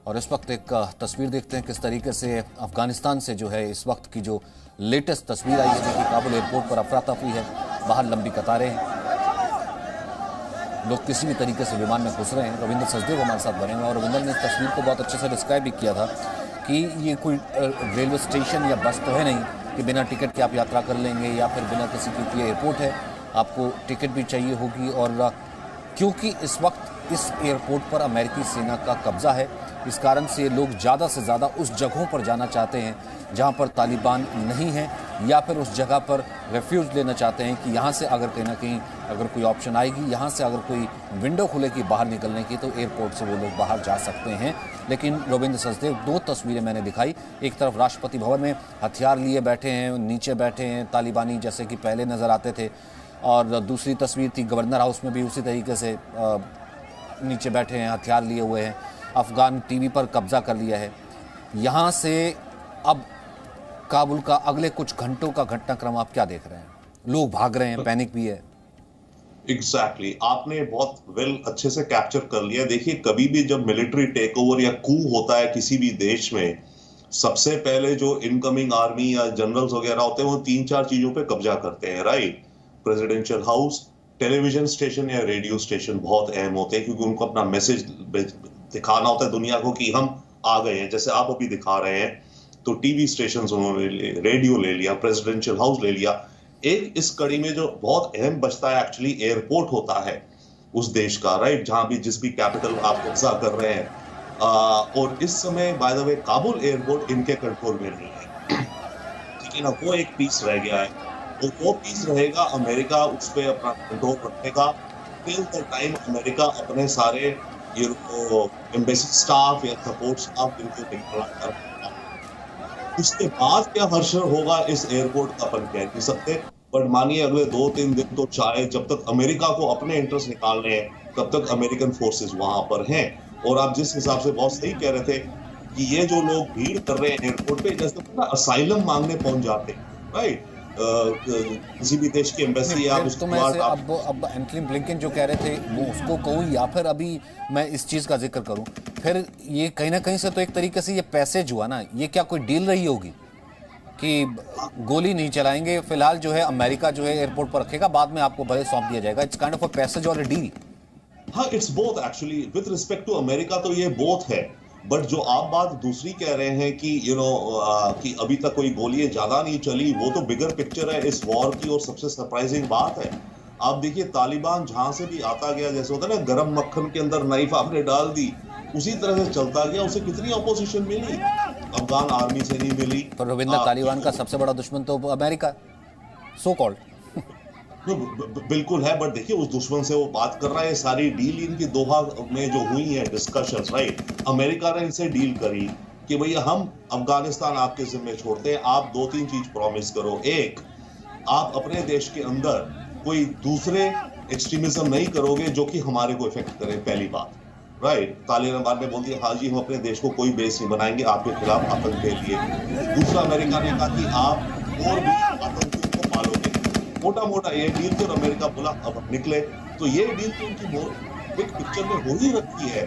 और इस वक्त एक तस्वीर देखते हैं किस तरीके से अफगानिस्तान से जो है इस वक्त की जो लेटेस्ट तस्वीर आई है, जो कि काबुल एयरपोर्ट पर अफरा तफरी है, बाहर लंबी कतारें हैं, लोग किसी भी तरीके से विमान में घुस रहे हैं। रविंद्र सचदेव हमारे साथ बने हुए हैं और रविंद्र ने इस तस्वीर को बहुत अच्छे से डिस्क्राइब भी किया था कि ये कोई रेलवे स्टेशन या बस तो है नहीं कि बिना टिकट के आप यात्रा कर लेंगे या फिर बिना किसी की एयरपोर्ट है, आपको टिकट भी चाहिए होगी। और क्योंकि इस वक्त इस एयरपोर्ट पर अमेरिकी सेना का कब्जा है, इस कारण से लोग ज़्यादा से ज़्यादा उस जगहों पर जाना चाहते हैं जहां पर तालिबान नहीं है, या फिर उस जगह पर रेफ्यूज लेना चाहते हैं कि यहाँ से अगर कहीं ना कहीं अगर कोई ऑप्शन आएगी, यहाँ से अगर कोई विंडो खुलेगी बाहर निकलने की, तो एयरपोर्ट से वो लोग बाहर जा सकते हैं। लेकिन रविंद्र सचदेव, दो तस्वीरें मैंने दिखाई, एक तरफ राष्ट्रपति भवन में हथियार लिए बैठे हैं, नीचे बैठे हैं तालिबानी जैसे कि पहले नज़र आते थे, और दूसरी तस्वीर थी गवर्नर हाउस में भी उसी तरीके से नीचे बैठे हैं, हथियार लिए हुए हैं, अफगान टीवी पर कब्जा कर लिया है। यहाँ से अब काबुल का अगले कुछ घंटों का घटनाक्रम आप क्या देख रहे हैं? लोग भाग रहे हैं, पैनिक भी है। एग्जैक्टली आपने बहुत अच्छे से कैप्चर कर लिया। देखिए, कभी भी जब मिलिट्री टेक ओवर या कू होता है किसी भी देश में, सबसे पहले जो इनकमिंग आर्मी या जनरल्स वगैरह होते हैं वो 3-4 चीजों पे कब्जा करते हैं, right? Presidential house, television station या रेडियो स्टेशन बहुत अहम होते हैं, क्योंकि उनको अपना मैसेज दिखाना होता है दुनिया को कि हम आ गए हैं। जैसे आप अभी दिखा रहे हैं, तो टीवी स्टेशन उन्होंने रेडियो ले लिया, प्रेसिडेंशियल हाउस ले लिया। एक इस कड़ी में जो बहुत अहम बचता है एक्चुअली एयरपोर्ट होता है उस देश का, राइट? जहां भी जिस भी कैपिटल आप कब्जा कर रहे हैं। और इस समय by the way Kabul airport इनके कंट्रोल में नहीं है, ठीक है ना? वो एक पीस रह गया है, और वो पीस रहेगा, अमेरिका उस पर अपना कंट्रोल रखेगा टिल द टाइम अमेरिका अपने सारे एम्बेसी स्टाफ या सपोर्ट स्टाफ इनको निकाला कर। उसके बाद क्या हर्षण होगा इस एयरपोर्ट का अपन कह नहीं सकते, बट मानिए अगले 2-3 दिन तो चाहे, जब तक अमेरिका को अपने इंटरेस्ट निकालने हैं तब तक अमेरिकन फोर्सेस वहां पर हैं। और आप जिस हिसाब से बहुत सही कह रहे थे कि ये जो लोग भीड़ कर रहे हैं एयरपोर्ट पे, जैसे ना असाइलम मांगने पहुंच जाते हैं, राइट? किसी भी देश की एम्बेसी या तो मैं अब एंथनी ब्लिंकन जो कह रहे थे वो उसको कहूँ, या फिर अभी मैं इस चीज़ का जिक्र करूँ, फिर ये कहीं ना कहीं से तो एक तरीके से ये पैसेज हुआ ना, ये क्या कोई डील रही होगी कि गोली नहीं चलाएंगे, फिलहाल जो है अमेरिका जो है एयरपोर्ट पर रखेगा, बाद में आपको भले सौंप दिया जाएगा। It's kind of a passage और अ डील। हाँ, it's both actually. With respect to America तो ये बोथ है, बट जो आप बात दूसरी कह रहे हैं कि कि अभी तक कोई गोलियां ज्यादा नहीं चली, वो तो बिगर पिक्चर है इस वॉर की। और सबसे सरप्राइजिंग बात है, आप देखिए तालिबान जहां से भी आता गया, जैसे होता है ना गरम मक्खन के अंदर नाइफ आपने डाल दी, उसी तरह से चलता गया। उसे कितनी अपोजिशन मिली? अफगान आर्मी से नहीं मिली। पर रविंद्र, तालिबान का सबसे बड़ा दुश्मन तो अमेरिका सो कॉल्ड। बिल्कुल है, बट देखिए उस दुश्मन से वो बात कर रहा है। सारी डील इनकी दोहा में जो हुई है डिस्कशंस, राइट? अमेरिका ने इनसे डील करी कि भैया हम अफगानिस्तान आपके जिम्मे छोड़ते हैं, आप 2-3 चीज प्रॉमिस करो। एक, आप अपने देश के अंदर कोई दूसरे एक्सट्रीमिज्म नहीं करोगे जो कि हमारे को इफेक्ट करे, पहली बात, राइट? तालिबान ने बोल दिया हाँ जी, हम अपने देश को कोई बेस नहीं बनाएंगे आपके खिलाफ आतंक के लिए। दूसरा, अमेरिका ने कहा कि आप और भी आतंकियों को पालोगे। मोटा मोटा ये डील थी, और अमेरिका बोला अब निकले। तो ये डील तो उनकी बिग पिक्चर में हो ही रखी है,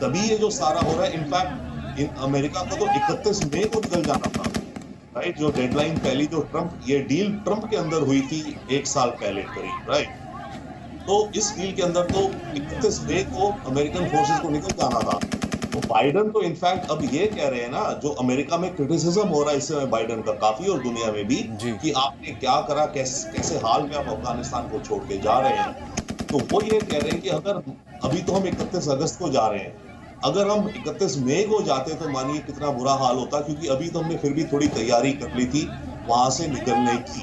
तभी ये जो सारा हो रहा है। इनफैक्ट अमेरिका को तो 31 मई को निकल जाना था, राइट? जो डेडलाइन पहली जो ये डील ट्रंप के अंदर हुई थी 1 साल पहले करीब, राइट? तो इस डील के अंदर तो 31 मई को अमेरिकन फोर्सेस को निकल जाना था। तो बाइडन तो इनफैक्ट अब ये कह रहे हैं ना, जो अमेरिका में क्रिटिसिज्म हो रहा है इस समय बाइडन का काफी, और दुनिया में भी, कि आपने क्या करा, कैसे हाल में आप अफगानिस्तान को छोड़ के जा रहे हैं। तो वो ये कह रहे हैं कि अगर अभी तो हम 31 अगस्त को जा रहे हैं, अगर हम 31 मई को जाते तो मानिए कितना बुरा हाल होता, क्योंकि अभी तो हमने फिर भी थोड़ी तैयारी कर ली थी वहां से निकलने की।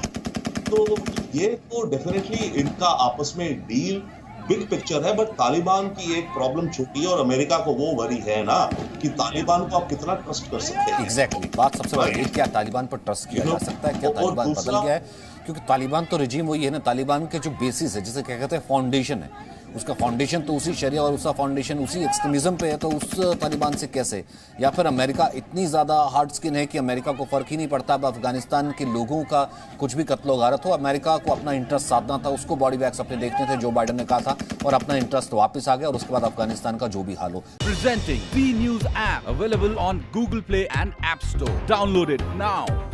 तो ये तो डेफिनेटली इनका आपस में डील बिग पिक्चर है, बट तालिबान की एक प्रॉब्लम छोटी है, और अमेरिका को वो वरी है ना कि तालिबान को आप कितना ट्रस्ट कर सकते हैं। एग्जैक्टली, बात सबसे बड़ी है, क्या तालिबान पर ट्रस्ट किया जा सकता है? क्या तालिबान बदल गया है? क्योंकि तालिबान तो रिजीम वही है ना, तालिबान के जो बेसिस है, जिसे क्या कहते हैं फाउंडेशन है, उसका फाउंडेशन तो उसी शरिया और उसका फाउंडेशन उसी एक्सट्रीमिज्म पे है, तो उस तालिबान से कैसे? या फिर अमेरिका इतनी ज़्यादा हार्ड स्किन है कि अमेरिका को फ़र्क ही नहीं पड़ता अब अफगानिस्तान के लोगों का कुछ भी कत्लो गारत हो, अमेरिका को अपना इंटरेस्ट साधना था, उसको बॉडी बैग्स अपने देखने थे, जो बाइडन ने कहा था, और अपना इंटरेस्ट वापस आ गया, और उसके बाद अफगानिस्तान का जो भी हाल हो। Presenting B News app available on Google Play and App Store. Download it now.